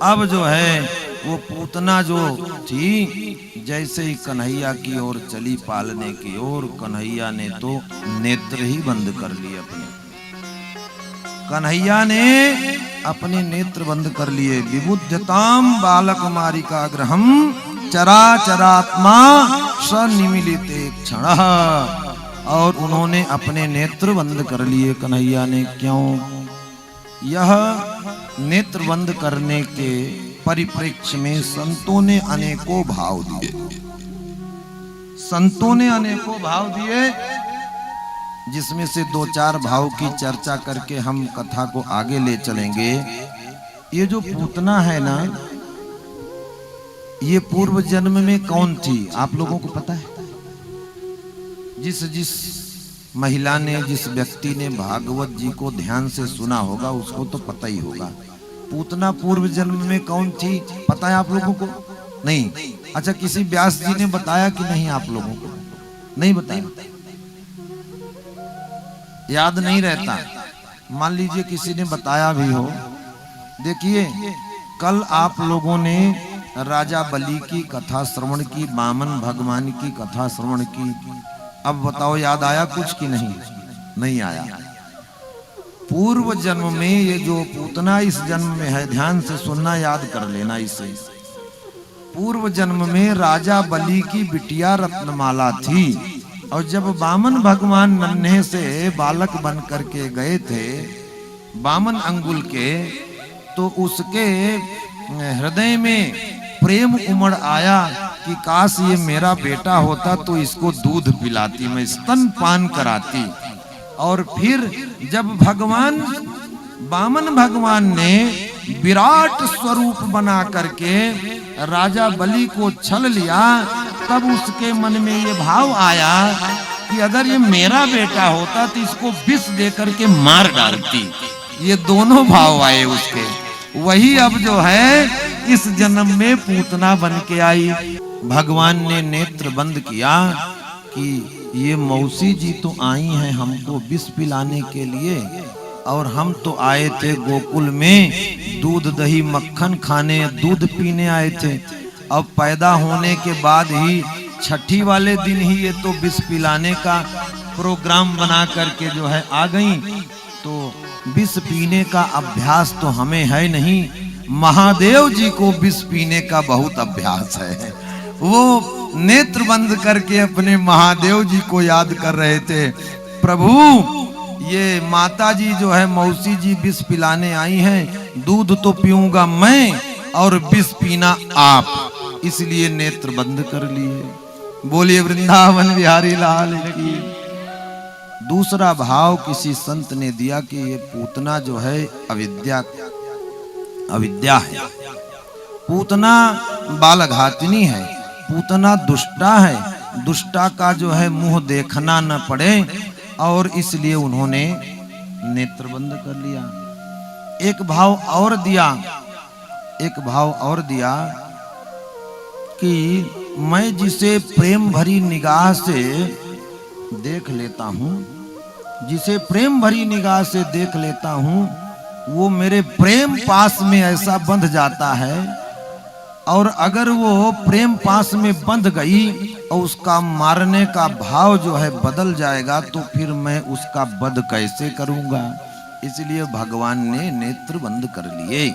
अब जो है वो पूतना जो थी जैसे ही कन्हैया की ओर चली पालने की ओर, कन्हैया ने तो नेत्र ही बंद कर लिए अपने। कन्हैया ने अपने नेत्र बंद कर लिए। विबुध्यताम बालक मारिका ग्रहम चराचरात्मा सनिमिलिते क्षणः। और उन्होंने अपने नेत्र बंद कर लिए कन्हैया ने। क्यों? यह नेत्र बंद करने के परिप्रेक्ष्य में संतों ने अनेकों भाव दिए। संतों ने अनेकों भाव दिए, जिसमें से दो चार भाव की चर्चा करके हम कथा को आगे ले चलेंगे। ये जो पूतना है ना, ये पूर्व जन्म में कौन थी आप लोगों को पता है? जिस महिला ने, जिस व्यक्ति ने भागवत जी को ध्यान से सुना होगा उसको तो पता ही होगा। पूतना पूर्व जन्म में कौन थी पता है आप लोगों को? नहीं। अच्छा, किसी व्यास जी ने बताया कि नहीं आप लोगों को? नहीं बताया, याद नहीं रहता। मान लीजिए किसी ने बताया भी हो। देखिए, कल आप लोगों ने राजा बलि की कथा श्रवण की, वामन भगवान की कथा श्रवण की। अब बताओ याद आया कुछ कि नहीं? नहीं आया। पूर्व जन्म में ये जो पूतना इस जन्म में है, ध्यान से सुनना, याद कर लेना इसे। पूर्व जन्म में राजा बलि की बिटिया रत्नमाला थी, और जब वामन भगवान नन्हे से बालक बन करके गए थे, वामन अंगुल के, तो उसके हृदय में प्रेम उमड़ आया कि काश ये मेरा बेटा होता तो इसको दूध पिलाती, मैं स्तनपान कराती। और फिर जब भगवान वामन भगवान ने विराट स्वरूप बना करके राजा बलि को छल लिया, तब उसके मन में ये भाव आया कि अगर ये मेरा बेटा होता तो इसको विष दे करके मार डालती। ये दोनों भाव आए उसके। वही अब जो है इस जन्म में पूतना बन के आई। भगवान ने नेत्र बंद किया कि ये मौसी जी तो आई हैं हमको विष पिलाने के लिए, और हम तो आए थे गोकुल में दूध दही मक्खन खाने, दूध पीने आए थे। अब पैदा होने के बाद ही छठी वाले दिन ही ये तो विष पिलाने का प्रोग्राम बना करके जो है आ गई। तो विष पीने का अभ्यास तो हमें है नहीं, महादेव जी को विष पीने का बहुत अभ्यास है। वो नेत्र बंद करके अपने महादेव जी को याद कर रहे थे। प्रभु, ये माता जी जो है मौसी जी विष पिलाने आई हैं, दूध तो पीऊंगा मैं और विष पीना आप, इसलिए नेत्र बंद कर लिए। बोलिए वृंदावन बिहारी लाल की। दूसरा भाव किसी संत ने दिया कि ये पूतना जो है अविद्या है। पूतना बालघातिनी है, पूतना दुष्टा है। दुष्टा का जो है मुंह देखना न पड़े, और इसलिए उन्होंने नेत्र बंद कर लिया। एक भाव और दिया कि मैं जिसे प्रेम भरी निगाह से देख लेता हूँ, जिसे प्रेम भरी निगाह से देख लेता हूँ, वो मेरे प्रेम पास में ऐसा बंध जाता है, और अगर वो प्रेम पास में बंध गई और उसका मारने का भाव जो है बदल जाएगा, तो फिर मैं उसका वध कैसे करूंगा? इसलिए भगवान ने नेत्र बंद कर लिए।